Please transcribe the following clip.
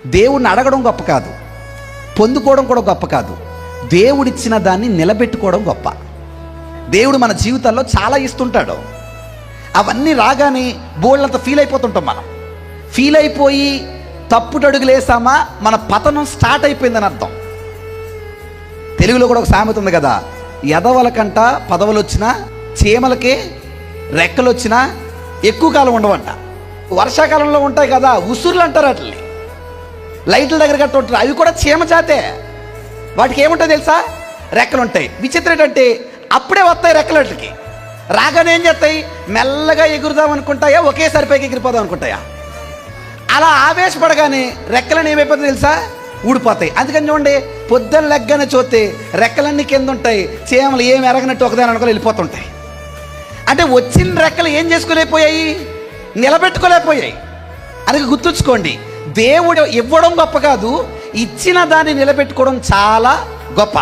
దేవుడిని అడగడం గొప్ప కాదు, పొందుకోవడం కూడా గొప్ప కాదు. దేవుడిచ్చిన దాన్ని నిలబెట్టుకోవడం గొప్ప. దేవుడు మన జీవితాల్లో చాలా ఇస్తుంటాడు. అవన్నీ రాగానే బోళ్ళంత ఫీల్ అయిపోతుంటాం. మనం ఫీల్ అయిపోయి తప్పుటడుగులేసామా మన పతనం స్టార్ట్ అయిపోయిందని అర్థం. తెలుగులో కూడా ఒక సామెత ఉంది కదా, ఎదవలకంట పదవులు వచ్చినా చీమలకే రెక్కలు వచ్చినా ఎక్కువ కాలం ఉండవంట. వర్షాకాలంలో ఉంటాయి కదా ఉసుర్లు అంటారు, వాటిని లైట్ల దగ్గర కట్ట ఉంటారు, అవి కూడా చీమ జాతే. వాటికి ఏముంటాయి తెలుసా? రెక్కలు ఉంటాయి. విచిత్రం ఏంటంటే అప్పుడే వస్తాయి రెక్కలు. వాటికి రాగానే ఏం చేస్తాయి? మెల్లగా ఎగురుదాం అనుకుంటాయా, ఒకేసారి పైకి ఎగిరిపోదాం అనుకుంటాయా? అలా ఆవేశపడగానే రెక్కలను ఏమైపోతుంది తెలుసా? ఊడిపోతాయి. అందుకని చూడండి, పొద్దున్న లెగ్గనే చూస్తే రెక్కలన్నీ కింద ఉంటాయి, చీమలు ఏమి ఎరగనట్టు ఒకదాని అనుకో వెళ్ళిపోతుంటాయి. అంటే వచ్చిన రెక్కలు ఏం చేసుకోలేకపోయాయి? నిలబెట్టుకోలేకపోయాయి. అందుకే గుర్తుంచుకోండి, దేవుడు ఇవ్వడం గొప్ప కాదు, ఇచ్చిన దాన్ని నిలబెట్టుకోవడం చాలా గొప్ప.